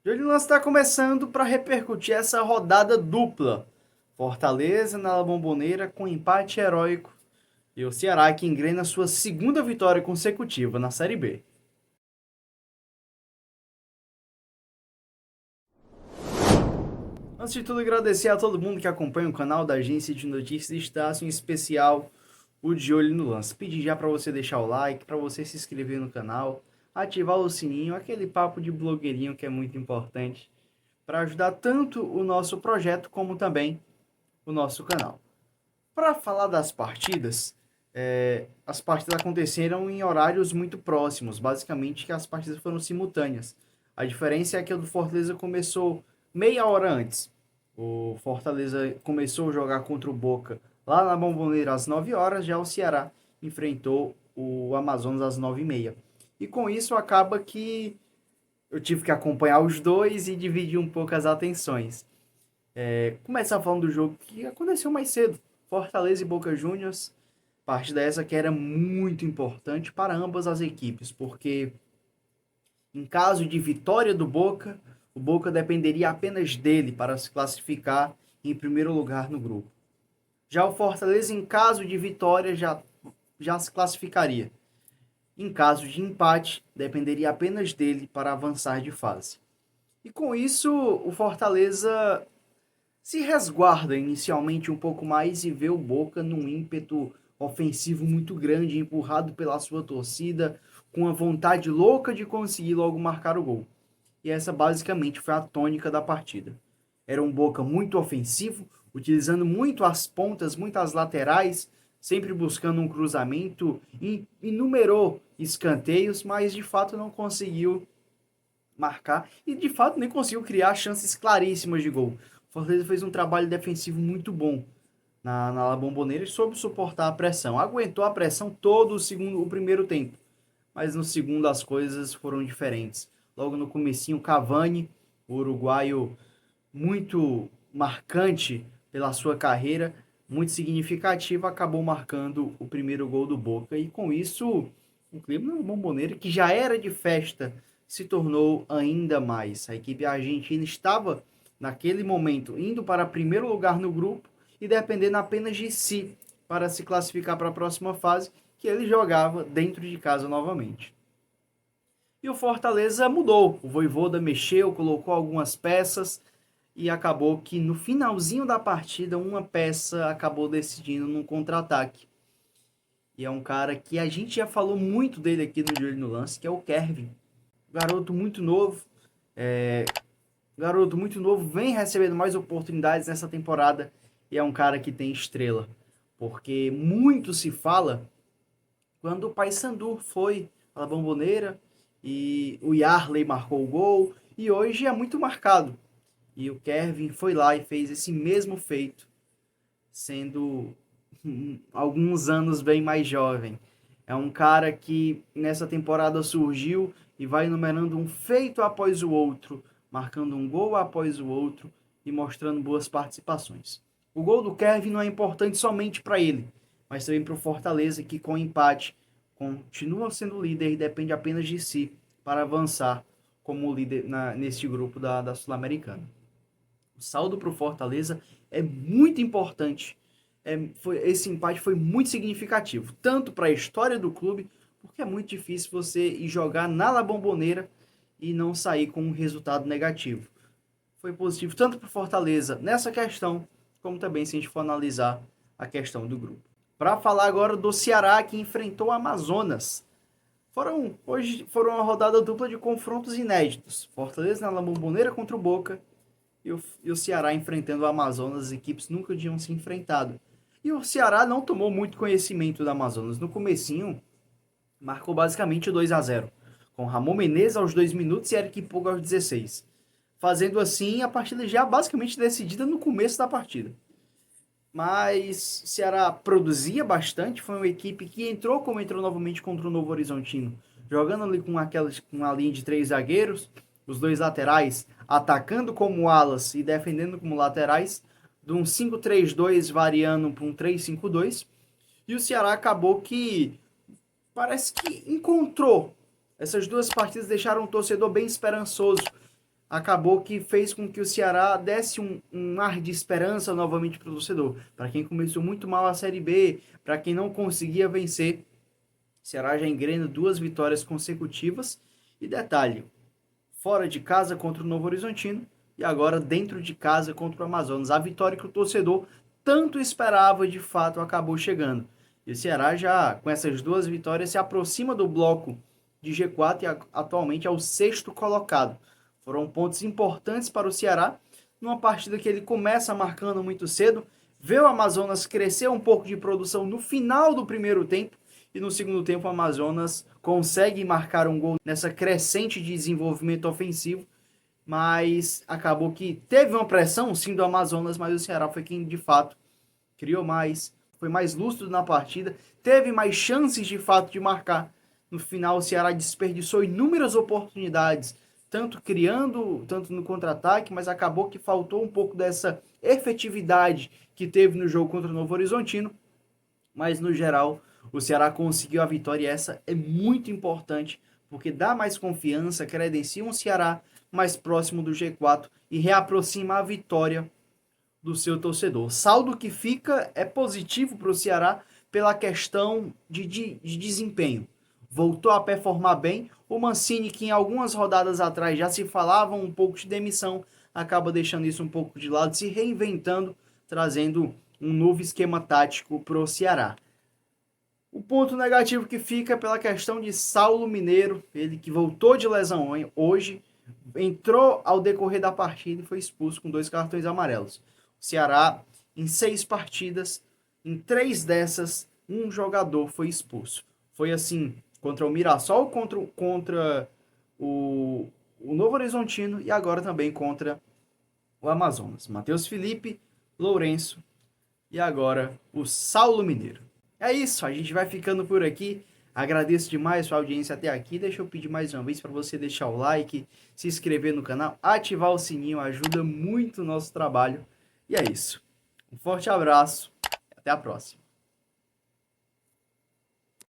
Júlio Lance está começando para repercutir essa rodada dupla. Fortaleza na La Bombonera com empate heróico e o Ceará que engrena sua segunda vitória consecutiva na Série B. Antes de tudo, agradecer a todo mundo que acompanha o canal da Agência de Notícias Estácio, em especial o De Olho no Lance. Pedir já para você deixar o like, para você se inscrever no canal, ativar o sininho, aquele papo de blogueirinho que é muito importante para ajudar tanto o nosso projeto como também o nosso canal. Para falar das partidas, as partidas aconteceram em horários muito próximos, basicamente que as partidas foram simultâneas. A diferença é que o do Fortaleza começou meia hora antes. O Fortaleza começou a jogar contra o Boca lá na Bombonera às 9 horas, já o Ceará enfrentou o Amazonas às 9h30. E com isso acaba que eu tive que acompanhar os dois e dividir um pouco as atenções. Começar falando do jogo que aconteceu mais cedo. Fortaleza e Boca Juniors. Partida essa que era muito importante para ambas as equipes, porque em caso de vitória do Boca, o Boca dependeria apenas dele para se classificar em primeiro lugar no grupo. Já o Fortaleza, em caso de vitória, já se classificaria. Em caso de empate, dependeria apenas dele para avançar de fase. E com isso, o Fortaleza se resguarda inicialmente um pouco mais e vê o Boca num ímpeto ofensivo muito grande, empurrado pela sua torcida, com a vontade louca de conseguir logo marcar o gol. E essa basicamente foi a tônica da partida. Era um Boca muito ofensivo, utilizando muito as pontas, muitas laterais, sempre buscando um cruzamento, e inumerou escanteios, mas de fato não conseguiu marcar e de fato nem conseguiu criar chances claríssimas de gol. O Fortaleza fez um trabalho defensivo muito bom na La Bombonera e soube suportar a pressão. Aguentou a pressão todo o primeiro tempo, mas no segundo as coisas foram diferentes. Logo no comecinho, Cavani, o uruguaio muito marcante pela sua carreira, muito significativo, acabou marcando o primeiro gol do Boca. E com isso, o clima no Bombonera, que já era de festa, se tornou ainda mais. A equipe argentina estava, naquele momento, indo para primeiro lugar no grupo e dependendo apenas de si para se classificar para a próxima fase, que ele jogava dentro de casa novamente. E o Fortaleza mudou. O Vojvoda mexeu, colocou algumas peças e acabou que no finalzinho da partida uma peça acabou decidindo num contra-ataque. E é um cara que a gente já falou muito dele aqui no De Olho no Lance, que é o Kervin. Garoto muito novo, vem recebendo mais oportunidades nessa temporada e é um cara que tem estrela. Porque muito se fala quando o Paysandu foi à Bombonera e o Yarley marcou o gol e hoje é muito marcado. E o Kevin foi lá e fez esse mesmo feito, sendo alguns anos bem mais jovem. É um cara que nessa temporada surgiu e vai numerando um feito após o outro, marcando um gol após o outro e mostrando boas participações. O gol do Kevin não é importante somente para ele, mas também para o Fortaleza, que com empate continua sendo líder e depende apenas de si para avançar como líder neste grupo da Sul-Americana. O saldo para o Fortaleza é muito importante. Esse empate foi muito significativo, tanto para a história do clube, porque é muito difícil você ir jogar na La Bombonera e não sair com um resultado negativo. Foi positivo tanto para o Fortaleza nessa questão, como também se a gente for analisar a questão do grupo. Para falar agora do Ceará, que enfrentou o Amazonas. Hoje foram uma rodada dupla de confrontos inéditos. Fortaleza na La Bombonera contra o Boca e o Ceará enfrentando o Amazonas, as equipes nunca tinham se enfrentado. E o Ceará não tomou muito conhecimento do Amazonas. No comecinho, marcou basicamente 2-0, com Ramon Menezes aos 2 minutos e Eric Puga aos 16. Fazendo assim, a partida já basicamente decidida no começo da partida. Mas o Ceará produzia bastante, foi uma equipe que entrou como entrou novamente contra o Novo Horizontino, jogando ali com uma linha de 3 zagueiros, os 2 laterais atacando como alas e defendendo como laterais, de um 5-3-2 variando para um 3-5-2. E o Ceará acabou que parece que encontrou. Essas duas partidas deixaram o torcedor bem esperançoso. acabou que fez com que o Ceará desse um ar de esperança novamente para o torcedor. Para quem começou muito mal a Série B, para quem não conseguia vencer, o Ceará já engrena 2 vitórias consecutivas. E detalhe, fora de casa contra o Novo Horizontino e agora dentro de casa contra o Amazonas. A vitória que o torcedor tanto esperava, de fato, acabou chegando. E o Ceará já, com essas 2 vitórias, se aproxima do bloco de G4 e atualmente é o 6º colocado. Foram pontos importantes para o Ceará, numa partida que ele começa marcando muito cedo, vê o Amazonas crescer um pouco de produção no final do primeiro tempo, e no segundo tempo o Amazonas consegue marcar um gol nessa crescente de desenvolvimento ofensivo, mas acabou que teve uma pressão sim do Amazonas, mas o Ceará foi quem de fato criou mais, foi mais lúcido na partida, teve mais chances de fato de marcar. No final o Ceará desperdiçou inúmeras oportunidades, tanto criando, tanto no contra-ataque, mas acabou que faltou um pouco dessa efetividade que teve no jogo contra o Novo Horizontino, mas no geral o Ceará conseguiu a vitória e essa é muito importante, porque dá mais confiança, credencia um Ceará mais próximo do G4 e reaproxima a vitória do seu torcedor. Saldo que fica é positivo para o Ceará pela questão de desempenho. Voltou a performar bem. O Mancini, que em algumas rodadas atrás já se falava um pouco de demissão, acaba deixando isso um pouco de lado, se reinventando, trazendo um novo esquema tático para o Ceará. O ponto negativo que fica é pela questão de Saulo Mineiro, ele que voltou de lesão hoje, entrou ao decorrer da partida e foi expulso com 2 cartões amarelos. O Ceará, em 6 partidas, em 3 dessas, um jogador foi expulso. Foi assim, contra o Mirassol, contra o Novo Horizontino e agora também contra o Amazonas. Matheus Felipe, Lourenço e agora o Saulo Mineiro. É isso, a gente vai ficando por aqui. Agradeço demais sua audiência até aqui. Deixa eu pedir mais uma vez para você deixar o like, se inscrever no canal, ativar o sininho, ajuda muito o nosso trabalho. E é isso. Um forte abraço e até a próxima.